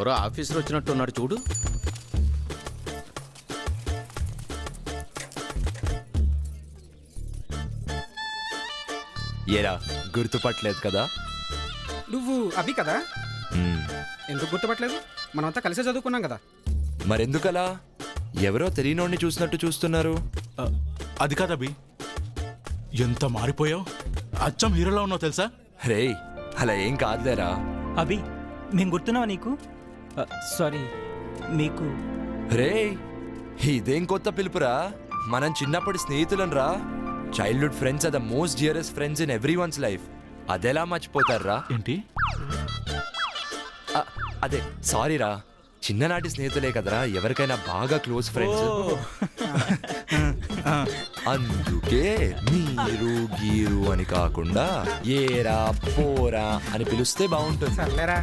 ఎవరో ఆఫీసర్ వచ్చినట్టున్నాడు చూడు. ఏరా గుర్తుపట్టలేదు కదా? నువ్వు అభి కదా? ఎందుకు గుర్తుపట్టలేదు? మనమంతా కలిసే చదువుకున్నాం కదా. మరెందుకలా ఎవరో తెలియనోడిని చూసినట్టు చూస్తున్నారు? అది కాదు అభి, ఎంత మారిపోయావు. అచ్చం హీరోలో ఉన్నావు తెలుసా? రే అలా ఏం కాదులేరా. అభి మేము గుర్తున్నావా నీకు? సారీ మీకు. రే ఇదేం కొత్త పిలుపురా? మనం చిన్నప్పటి స్నేహితులం రా. Childhood friends are the most dearest friends in everyone's life. అదెలా మర్చిపోతారా? ఏంటి? అదే సారీ రా, చిన్ననాటి స్నేహితులే కదరా ఎవరికైనా బాగా క్లోజ్ ఫ్రెండ్స్. అందుకే మీరు గీరు అని కాకుండా ఏరా పోరా అని పిలిస్తే బాగుంటుంది. సర్లేరా.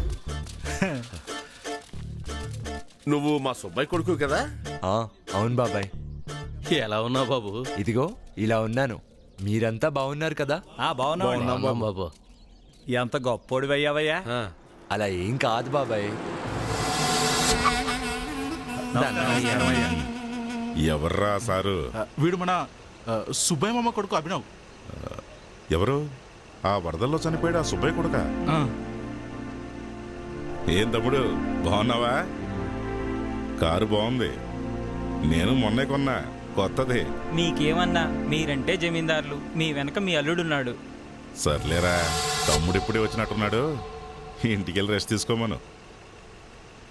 నువ్వు మా సుబ్బయ్య కొడుకు కదా? అవును బాబాయ్. ఎలా ఉన్నావు బాబు? ఇదిగో ఇలా ఉన్నాను. మీరంతా బాగున్నారు కదా? బాగున్నాం బాబు. ఎంత గొప్పోడు అయ్యావయ్యా. అలా ఏం కాదు బాబాయ్. ఎవర్రా సారు? వీడు మన సుబ్బయ్య మామ కొడుకు అభినవ్. ఎవరు? ఆ వరదల్లో చనిపోయాడు ఆ సుబ్బయ్య కొడుక? ఏం తమ్ముడు బాగున్నావా? కారు బాగుంది, నేను మొన్నే కొన్నా, కొత్తది. మీకేమన్నా, మీరంటే జమీందారులు, మీ వెనక మీ అల్లుడున్నాడు. సర్లేరా, తమ్ముడు ఇప్పుడే వచ్చినట్టున్నాడు, ఇంటికెళ్ళి రెస్ట్ తీసుకోమను.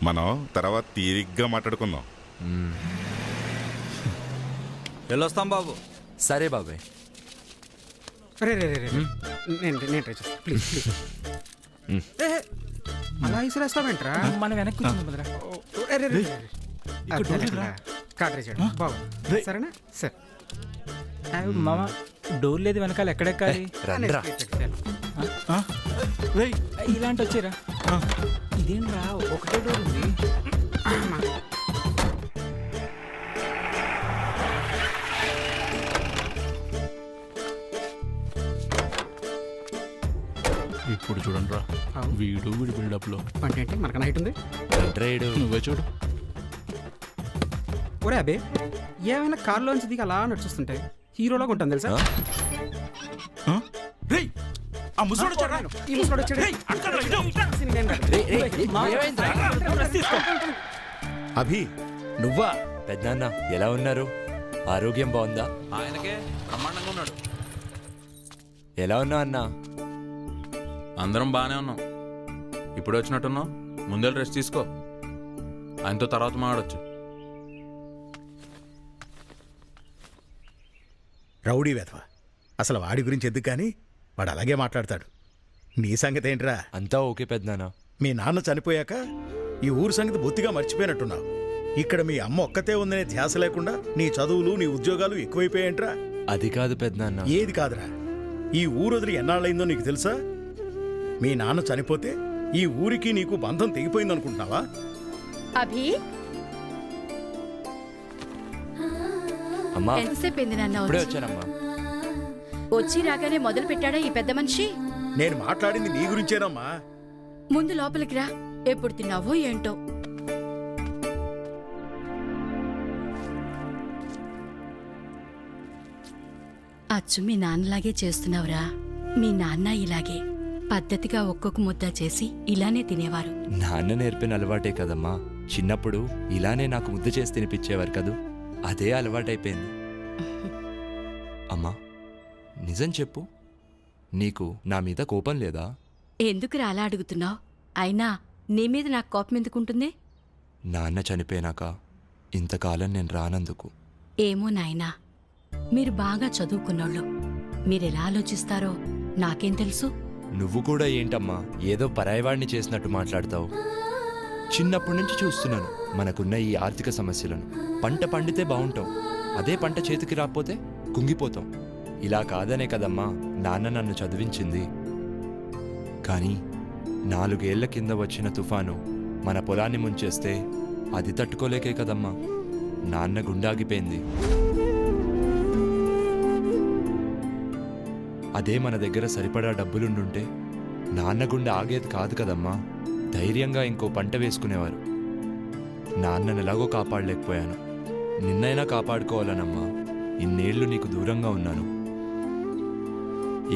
మనం తర్వాత తీరిగ్గా మాట్లాడుకుందాం. వెళ్ళొస్తాం బాబు. సరే బాబాయ్. రే రే రే రే నేను ట్రై చేస్తాను. Please please. అలా ఇసిరేస్తావేంట్రా? మనం వెనక్కి కూర్చుందాం బదరా. కార్డ్ ట్రై చేయడం బాగుంది. సరేనా? సరే మామ, డోర్ లేదు వెనకాల, ఎక్కడెక్కాలి? రండ్రా. ఇలాంటి వచ్చారా? ఇదేంట్రా ఒకటే డోర్ ఉంది. ఇప్పుడు చూడండి రా, వీడు వీడి బిల్డప్ లో అంటే ఏంటి? మనకు నైట్ ఉంది. నువ్వే చూడు. ఒరే అబే, ఏమైనా కార్లోంచి దిగి అలా నడుచుస్తుంటే హీరోలాగా ఉంటుంది తెలుసా? రేయ్ ఆ ముసలోడు వచ్చాడా? ఈ ముసలోడు వచ్చాడు. అభి నువ్వా? పెద్దనాన్న ఎలా ఉన్నారు? ఆరోగ్యం బాగుందా? ఆయనకే బ్రహ్మాండంగా ఉన్నాడు. ఎలా ఉన్నావు అన్నా? అందరం బాగానే ఉన్నాం. ఇప్పుడు వచ్చినట్టున్నావు, ముందే రెస్ట్ తీసుకో. ఆయనతో తర్వాత మాట్లాడొచ్చు. రౌడీ వెధవ, అసలు వాడి గురించి ఎందుకు కానీ, వాడు అలాగే మాట్లాడతాడు. నీ సంగతి ఏంట్రా? అంతా ఓకే పెద్దనాన్న. మీ నాన్న చనిపోయాక ఈ ఊరు సంగతి బొత్తిగా మర్చిపోయినట్టున్నావు. ఇక్కడ మీ అమ్మ ఒక్కతే ఉందనే ధ్యాస లేకుండా నీ చదువులు నీ ఉద్యోగాలు ఎక్కువైపోయాయంట్రా. అది కాదు పెద్దనాన్న. ఏది కాదురా, ఈ ఊరు వదిలి ఎన్నాళ్ళైందో నీకు తెలుసా? మీ నాన్న చనిపోతే ఈ ఊరికి నీకు బంధం తెగిపోయిందనుకుంటున్నావా? అభి, అమ్మా ఎంతసేపు నాన్న? ఇప్పుడే వచ్చానమ్మా. వచ్చి రాగానే మొదలు పెట్టాడా ఈ పెద్ద మనిషి? నేను మాట్లాడింది నీ గురించేనమ్మా. ముందు లోపలికి రా. ఎప్పుడు తిన్నావో ఏంటో. అచ్చు మీ నాన్నలాగే చేస్తున్నావురా. మీ నాన్న ఇలాగే పద్ధతిగా ఒక్కొక్క ముద్ద చేసి ఇలానే తినేవారు. నాన్న నేర్పిన అలవాటే కదమ్మా. చిన్నప్పుడు ఇలానే నాకు ముద్ద చేసి తినిపించేవారు కదూ, అదే అలవాటైపోయింది. అమ్మా నిజం చెప్పు, నీకు నా మీద కోపం లేదా? ఎందుకు అలా అడుగుతున్నావు? అయినా నీ మీద నాకు కోపం ఎందుకుంటుంది? నాన్న చనిపోయినాక ఇంతకాలం నేను రానందుకు. ఏమో నాయనా, మీరు బాగా చదువుకున్నోళ్ళు, మీరెలా ఆలోచిస్తారో నాకేం తెలుసు? నువ్వు కూడా ఏంటమ్మా ఏదో పరాయవాడిని చేసినట్టు మాట్లాడతావు? చిన్నప్పటి నుంచి చూస్తున్నాను మనకున్న ఈ ఆర్థిక సమస్యలను. పంట పండితే బాగుంటాం, అదే పంట చేతికి రాకపోతే కుంగిపోతాం. ఇలా కాదనే కదమ్మా నాన్న నన్ను చదివించింది. కానీ 4 ఏళ్ల కింద వచ్చిన తుఫాను మన పొలాన్ని ముంచేస్తే అది తట్టుకోలేకే కదమ్మా నాన్న గుండాగిపోయింది. అదే మన దగ్గర సరిపడా డబ్బులుండుంటే నాన్న గుండె ఆగేది కాదు కదమ్మా. ధైర్యంగా ఇంకో పంట వేసుకునేవారు. నాన్నను ఎలాగో కాపాడలేకపోయాను. నిన్నైనా కాపాడుకోవాలనమ్మా ఇన్నేళ్లు నీకు దూరంగా ఉన్నాను.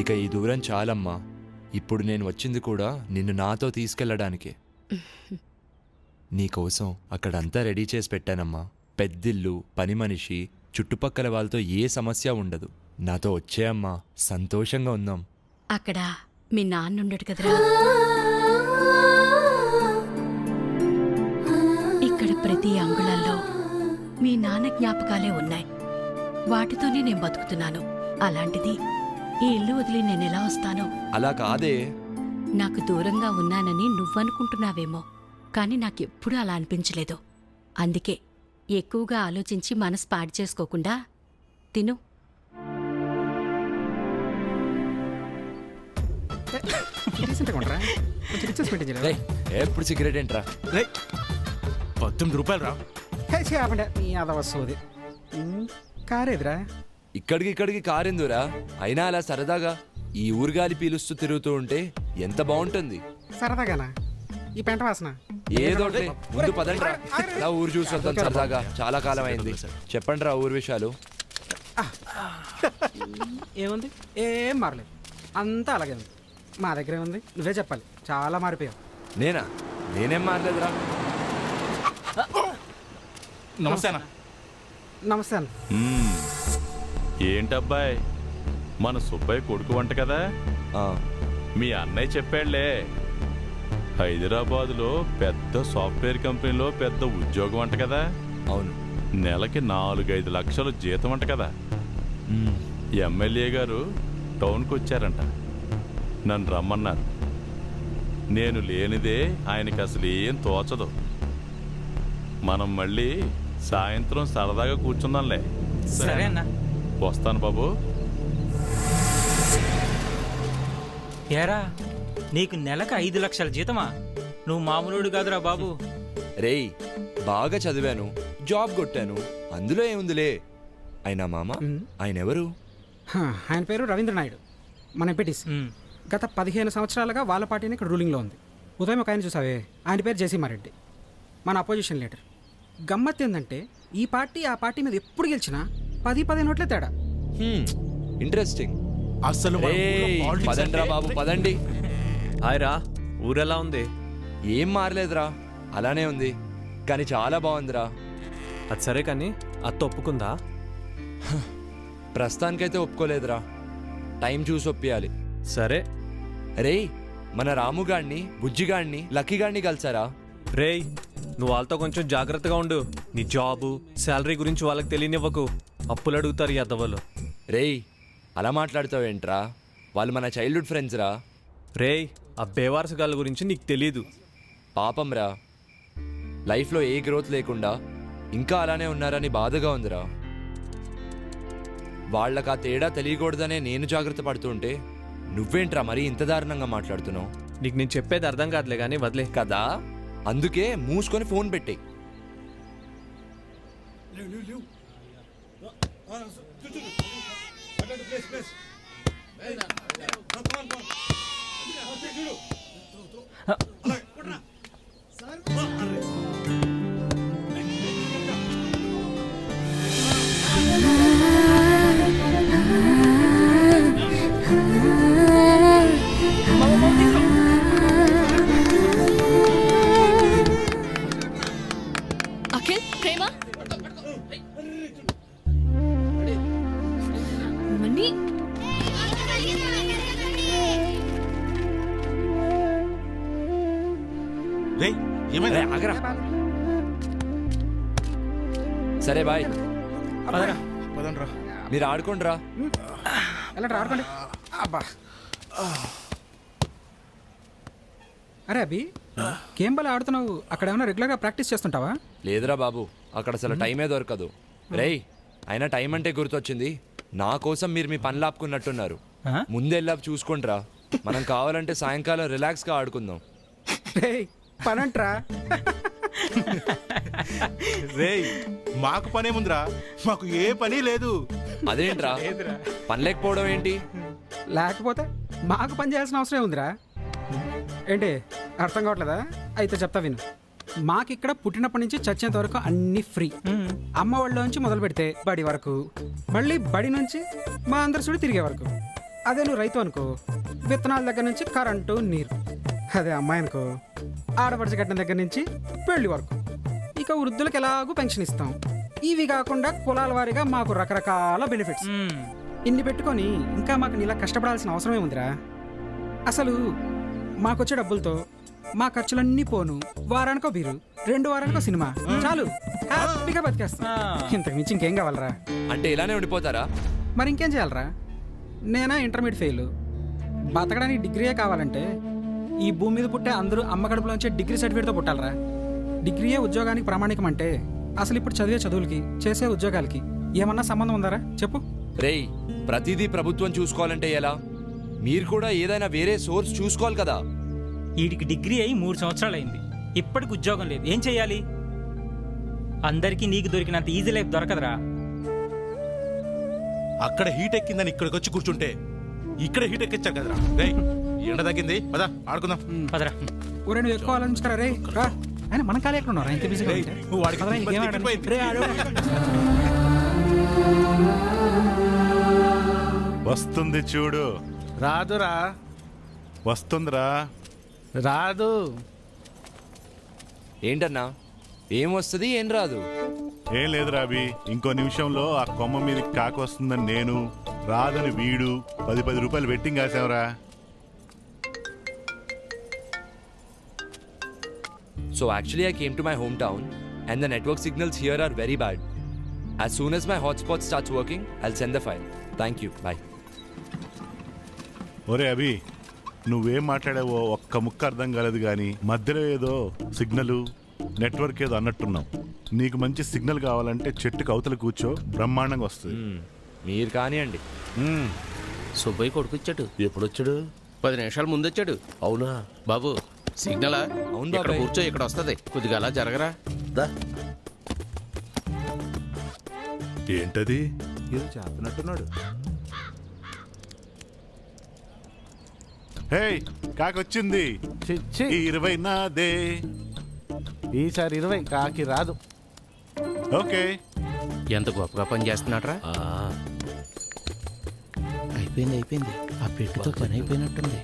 ఇక ఈ దూరం చాలమ్మా. ఇప్పుడు నేను వచ్చింది కూడా నిన్ను నాతో తీసుకెళ్ళడానికే. నీకోసం అక్కడంతా రెడీ చేసి పెట్టానమ్మా. పెద్దిల్లు, పని మనిషి, చుట్టుపక్కల వాళ్ళతో ఏ సమస్య ఉండదు. నాతో వచ్చేయమ్మా, సంతోషంగా ఉందాం. అక్కడ మీ నాన్నుండడు కదరా. ఇక్కడ ప్రతి అంగుళంలో మీ నాన్న జ్ఞాపకాలే ఉన్నాయి. వాటితోనే నేను బతుకుతున్నాను. అలాంటిది ఈ ఇల్లు వదిలి నేనెలా వస్తానో. అలా కాదే. నాకు దూరంగా ఉన్నానని నువ్వనుకుంటున్నావేమో, కానీ నాకెప్పుడూ అలా అనిపించలేదు. అందుకే ఎక్కువగా ఆలోచించి మనసు పాడు చేసుకోకుండా తిను. రీసెంట్గా ఉండరా, కొంచెం రిచెస్ మెయింటైన్ చేయరా? రేయ్, ఎప్పుడు సిగరెట్ ఏంట్రా? 18 రూపాయలు రా. హే, చేపండి నీ అదవ సోది. కారేదిరా? ఇక్కడికి కారెందురా? అయినా అలా సరదాగా ఈ ఊరుగాలి పీలుస్తూ తిరుగుతూ ఉంటే ఎంత బాగుంటుంది. సరదాగానా? ఈ పెంట వాసన ఏదో ఒకటి. ముందు పదండ్రా, నా ఊరు చూసి వద్దాం సరదాగా. చాలా కాలం అయింది. చెప్పండి రా ఊరు విషయాలు. ఏముంది? ఏం మారలేదు, అంతా అలాగే ఉంది. మా దగ్గర ఏముంది? నువ్వే చెప్పాలి. చాలా మారిపోయావు. నేనేం మారలేదురా. నమస్తే అన్న. నమస్తే అన్న. ఏంటబ్బాయ్, మన సుబ్బయ్య కొడుకు వంట కదా. ఆ, మీ అన్నయ్య చెప్పాడులే, హైదరాబాదులో పెద్ద సాఫ్ట్వేర్ కంపెనీలో పెద్ద ఉద్యోగం అంట కదా. అవును. నెలకి 4-5 లక్షలు జీతం అంట కదా. మ్మ్. ఎమ్మెల్యే గారు టౌన్కి వచ్చారంట, నన్ను రమ్మన్నారు. నేను లేనిదే ఆయనకి అసలు ఏం తోచదు. మనం మళ్ళీ సాయంత్రం సరదాగా కూర్చుందాంలే. సరే అన్న. వస్తాను బాబు. ఏరా, నీకు నెలకు 5 లక్షల జీతమా? నువ్వు మామూలుడు కాదురా బాబు. రేయ్, బాగా చదివాను, జాబ్ కొట్టాను, అందులో ఏముందిలే. అయినా మామ, ఆయన ఎవరు? ఆయన పేరు రవీంద్ర నాయుడు, మన ఎంపీటీస్. ఉమ్. గత 15 సంవత్సరాలుగా వాళ్ళ పార్టీని ఇక్కడ రూలింగ్లో ఉంది. ఉదయం ఒక ఆయన చూసావే, ఆయన పేరు జయసింహారెడ్డి, మన అపోజిషన్ లీడర్. గమ్మత్ ఏంటంటే ఈ పార్టీ ఆ పార్టీ మీద ఎప్పుడు గెలిచినా 10-15 ఓట్లే తేడా. ఇంట్రెస్టింగ్. అసలు మన ఊర్లో రేయ్, politics పదండ్రా అంటే- బాబు, పదండి. హాయ్ రా, ఊరెలా ఉంది? ఏం మారలేదురా, అలానే ఉంది. కానీ చాలా బాగుందిరా. అది సరే కానీ అత్త ఒప్పుకుందా? ప్రస్తుతానికైతే ఒప్పుకోలేదురా. టైం చూసి ఒప్పియాలి. సరే. రేయ్, మన రాముగాడిని, బుజ్జిగాడిని, లక్కీగాడిని కలిసారా? రేయ్, నువ్వు వాళ్ళతో కొంచెం జాగ్రత్తగా ఉండు. నీ జాబు, శాలరీ గురించి వాళ్ళకి తెలియనివ్వకు. అప్పులు అడుగుతారు ఈ అద్దవలు. రేయ్, అలా మాట్లాడతావేంట్రా? వాళ్ళు మన చైల్డ్హుడ్ ఫ్రెండ్స్ రా. రేయ్, ఆ బేవారసగాళ్ళ గురించి నీకు తెలీదు. పాపం రా, లైఫ్లో ఏ గ్రోత్ లేకుండా ఇంకా అలానే ఉన్నారని బాధగా ఉందిరా. వాళ్ళకి ఆ తేడా తెలియకూడదనే నేను జాగ్రత్త పడుతుంటే నువ్వేంట్రా మరీ ఇంత దారుణంగా మాట్లాడుతున్నావు? నీకు నేను చెప్పేది అర్థం కాదులే కానీ వదిలే. కదా, అందుకే మూసుకొని ఫోన్ పెట్టే. అఖిల్, ప్రేమ, మణి. రేయ్, ఏమైంది? రేయ్, ఆగరా. సరే బాయ్, పదండ్రా. మీరు ఆడుకోండి రా. ఎలా ఆడుకోండి. అబ్బా, అరే అభి, గేమ్ బాల్ ఆడుతున్నావు, అక్కడ ఏమైనా రెగ్యులర్గా ప్రాక్టీస్ చేస్తుంటావా? లేదురా బాబు, అక్కడ అసలు టైమే దొరకదు. రేయ్, అయినా టైం అంటే గుర్తొచ్చింది. నా కోసం మీరు మీ పనులు ఆపుకున్నట్టున్నారు. ముందెళ్ళా చూసుకోండిరా. మనం కావాలంటే సాయంకాలం రిలాక్స్గా ఆడుకుందాం. రేయ్, పనంట్రా. రేయ్, మాకు పనేముందిరా? మాకు ఏ పని లేదు. అదేంట్రా, పని లేకపోవడం ఏంటి? లేకపోతే మాకు పని చేయాల్సిన అవసరం ఉందిరా. ఏంటి అర్థం కావట్లేదా? అయితే చెప్తా విను. మాకిక్కడ పుట్టినప్పటి నుంచి చచ్చేంత వరకు అన్ని ఫ్రీ. అమ్మ వాళ్ళలోంచి మొదలు పెడితే బడి వరకు, మళ్ళీ బడి నుంచి మా అందరి చూడి తిరిగే వరకు. అదే నువ్వు రైతు అనుకో, విత్తనాల దగ్గర నుంచి కరెంటు నీరు. అదే అమ్మాయి అనుకో, ఆడపడిచి కట్టిన దగ్గర నుంచి పెళ్లి వరకు. ఇక వృద్ధులకు ఎలాగూ పెన్షన్ ఇస్తాం. ఇవి కాకుండా కులాల వారీగా మాకు రకరకాల బెనిఫిట్స్. ఇన్ని పెట్టుకొని ఇంకా మాకు నీలా కష్టపడాల్సిన అవసరమే ఉందిరా. అసలు మాకొచ్చే డబ్బులతో మా ఖర్చులన్నీ పోను. వారానికో బీరు, 2 వారానికో సినిమా, చాలు హ్యాపీగా బతికేస్తాం. ఇంతకు మించి ఇంకేం కావాలరా? అంటే ఇలానే ఉండిపోతారా? మరి ఇంకేం చేయాలరా? నేనా ఇంటర్మీడియట్ ఫెయిల్. బతకడానికి డిగ్రీయే కావాలంటే ఈ భూమి మీద పుట్టే అందరూ అమ్మ కడుపులోంచే డిగ్రీ సర్టిఫికేట్తో పుట్టాలరా. డిగ్రీయే ఉద్యోగానికి ప్రామాణికం అంటే అసలు ఇప్పుడు చదివే చదువులకి చేసే ఉద్యోగాలకి ఏమన్నా సంబంధం ఉందారా చెప్పు? రేయ్, ప్రతిదీ ప్రభుత్వం చూసుకోవాలంటే ఎలా? మీరు కూడా ఏదైనా వేరే సోర్స్ చూసుకోవాలి కదా. వీడికి డిగ్రీ అయి 3 సంవత్సరాలు అయింది, ఇప్పటికి ఉద్యోగం లేదు. ఏం చెయ్యాలి? అందరికీ నీకు దొరికినంత ఈజీ లైఫ్ దొరకదురా. అక్కడ హీట్ ఎక్కిందని ఇక్కడికి వచ్చి కూర్చుంటే ఇక్కడ హీట్ ఎక్కించారు కదరా. రేయ్, ఈ ఎండ తగ్గింది, పదా ఆడుకుందాం. పదరా. ఊరే నువ్వు ఎక్కువ ఆలోచించుతారా రే? రా. ఆయన మన కాలే ఎక్కడ ఉన్నారా? ఇంత బిజీగా రేయ్, ఉంటే. నువ్వు వాడికి పదరా, ఇంకేం ఆడండి. తిప్పిపోయింది. రే, ఆడు. వస్తుంది చూడు. రాదురా, వస్తుందిరా. రాదు. ఏంటన్నా, ఏం వస్తుంది ఏం రాదు? ఏం లేదురా అభి, ఇంకో నిమిషంలో ఆ కొమ్మ మీదకి కాకి వస్తుందని నేను, రాదని వీడు 10 రూపాయలు vetting కాసావురా. So actually I came to my hometown and the network signals here are very bad. As soon as my hotspot starts working, I'll send the file. Thank you. Bye. ఒరే అభి, నువ్వేం మాట్లాడావో ఒక్క ముక్క అర్థం కాలేదు కానీ మధ్యలో ఏదో సిగ్నల్ నెట్వర్క్ ఏదో అన్నట్టున్నావు. నీకు మంచి సిగ్నల్ కావాలంటే చెట్టుకు అవతల కూర్చో, బ్రహ్మాండంగా వస్తుంది. మీరు కానివ్వండి. సుబ్బయ్య కొడుకు వచ్చాడు. ఎప్పుడు వచ్చాడు? 10 నిమిషాల ముందు వచ్చాడు. అవునా బాబు, సిగ్నలా? అవును ఇక్కడ బాబాయ్. కూర్చో, ఇక్కడ వస్తది. కొద్దిగా అలా జరగరా. దా. ఏంటది? ఏదో చెప్పినట్టున్నాడు. హే, కాకొచ్చింది. ఈ 20 నాదే. ఈసారి 20 కాకి రాదు. ఓకే. ఎంత గొప్పగా పని చేస్తున్నాడ్రా. అయిపోయింది. ఆ పెట్టుతో పని అయిపోయినట్టుంది.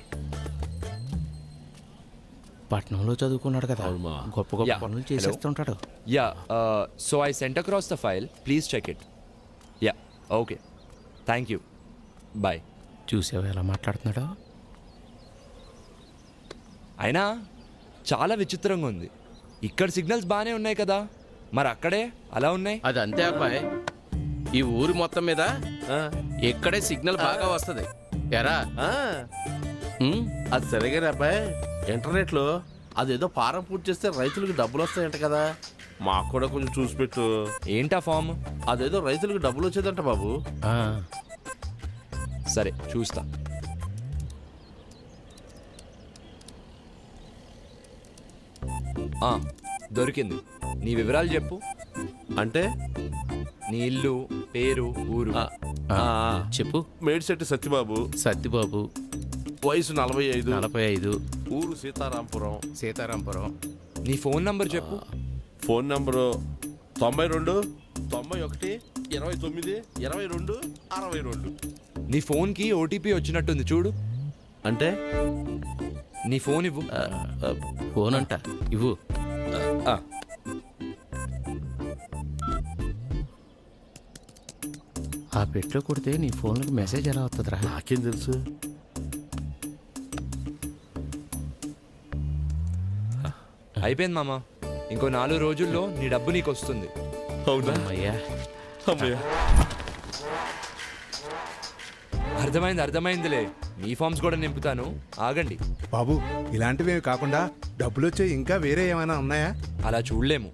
పట్నంలో చదువుకున్నాడు కదా, గొప్ప గొప్ప Yeah. పనులు చేసేస్తుంటాడు. Yeah, so I sent across the file. Please check it. Yeah, okay. Thank you. Bye. చూసావా ఎలా మాట్లాడుతున్నాడో? అయినా చాలా విచిత్రంగా ఉంది. ఇక్కడ సిగ్నల్స్ బాగానే ఉన్నాయి కదా, మరి అక్కడే అలా ఉన్నాయి. అది అంతే అబ్బాయి, ఈ ఊరు మొత్తం మీద ఇక్కడే సిగ్నల్ బాగా వస్తది. ఎరా అది సరిగా అబ్బాయి, ఇంటర్నెట్ లో అదేదో ఫారం పూర్తి చేస్తే రైతులకు డబ్బులు వస్తాయంట కదా, మాకు కూడా కొంచెం చూసి పెట్టు. ఏంటా ఫామ్? అదేదో రైతులకు డబ్బులు వచ్చేదంట బాబు. సరే చూస్తా. దొరికింది. నీ వివరాలు చెప్పు. అంటే నీ ఇల్లు, పేరు, ఊరు. చెప్పు. మేడిశెట్టి సత్యబాబు. సత్యబాబు. వయసు 45. 45. ఊరు సీతారాంపురం. నీ ఫోన్ నంబర్ చెప్పు. Phone number 92 91 29 22 62. నీ ఫోన్కి ఓటీపీ వచ్చినట్టుంది చూడు. అంటే నీ ఫోన్ ఇవ్వు. ఫోన్ అంట ఇవ్వు. ఆ పెట్లో కొడితే నీ ఫోన్లకు మెసేజ్ ఎలా వస్తుందిరా? నాకేం తెలుసు. అయిపోయింది మామ. ఇంకో 4 రోజుల్లో నీ డబ్బు నీకు వస్తుంది. అవునా? అయ్యా, అర్థమైందిలే. మీ ఫామ్స్ కూడా నింపుతాను, ఆగండి. బాబు, ఇలాంటివి కాకుండా డబ్బులు వచ్చే ఇంకా వేరే ఏమైనా ఉన్నాయా? అలా చూడలేము.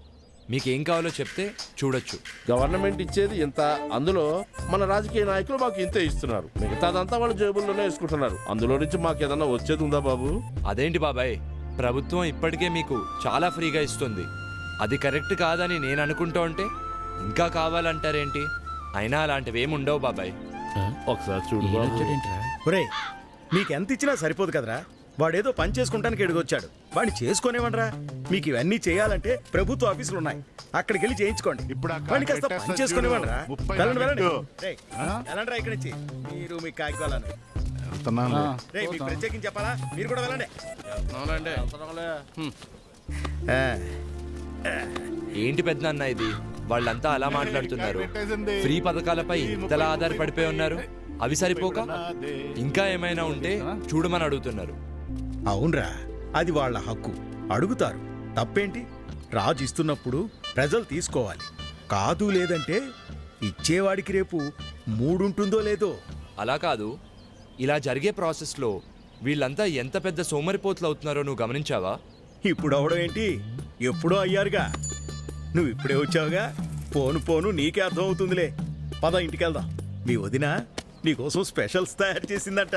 మీకేం కావాలో చెప్తే చూడొచ్చు. గవర్నమెంట్ ఇచ్చేది ఇంత, అందులో మన రాజకీయ నాయకులు మాకు ఇంతే ఇస్తున్నారు, మిగతాదంతా వాళ్ళ జేబుల్లోనే వేసుకుంటున్నారు. అందులో నుంచి మాకు ఏదన్నా వచ్చేది ఉందా బాబు? అదేంటి బాబాయ్, ప్రభుత్వం ఇప్పటికే మీకు చాలా ఫ్రీగా ఇస్తుంది. అది కరెక్ట్ కాదని నేను అనుకుంటూ ఉంటే ఇంకా కావాలంటారేంటి? అయినా అలాంటివి ఏమి ఉండవు బాబాయ్. ఒకసారి చూడు. ఒరే, నీకెంత ఇచ్చినా సరిపోదు కదరా. వాడేదో పని చేసుకుంటానికి ఎడుగొచ్చాడు. వాడిని చేసుకునేవనరా. మీకు ఇవన్నీ చేయాలంటే ప్రభుత్వ ఆఫీసులు ఉన్నాయి, అక్కడికి వెళ్ళి చేయించుకోండి. ఇప్పుడు ఆ వాడిని కాస్త కాంట్రాక్ట్ పని చేసుకునేవనరా. 30 వెళ్ళండి వెళ్ళండి. పెట్టు. రేయ్, వెళ్ళండిరా ఇక్కడి నుంచి. మీరు మీ కాగితాలను. వెళ్తున్నాను. రేయ్, మీకు ప్రత్యేకించి చెప్పాలా? మీరు కూడా వెళ్ళండి. అవునండి వెళ్తున్నాంలే. ఆ, ఏంటి పెద్దనాన్న ఇది? వాళ్ళంతా అలా మాట్లాడుతున్నారు. ఫ్రీ పథకాలపై ఇంతలా ఆధారపడిపోయి ఉన్నారు. అవి సరిపోక ఇంకా ఏమైనా ఉంటే చూడమని అడుగుతున్నారు. అవునరా, అది వాళ్ళ హక్కు, అడుగుతారు. తప్పేంటి? రాజు ఇస్తున్నప్పుడు ప్రజలు తీసుకోవాలి. కాదు లేదంటే ఇచ్చేవాడికి రేపు మూడుంటుందో లేదో. అలా కాదు, ఇలా జరిగే ప్రాసెస్లో వీళ్ళంతా ఎంత పెద్ద సోమరిపోతులు అవుతున్నారో నువ్వు గమనించావా? ఇప్పుడు అవడం ఏంటి, ఎప్పుడో అయ్యారుగా. నువ్వు ఇప్పుడే వచ్చావుగా, పోను పోను నీకే అర్థం అవుతుందిలే. పద ఇంటికి వెళ్దాం. మీ వదిన నీకోసం స్పెషల్స్ తయారు చేసిందట.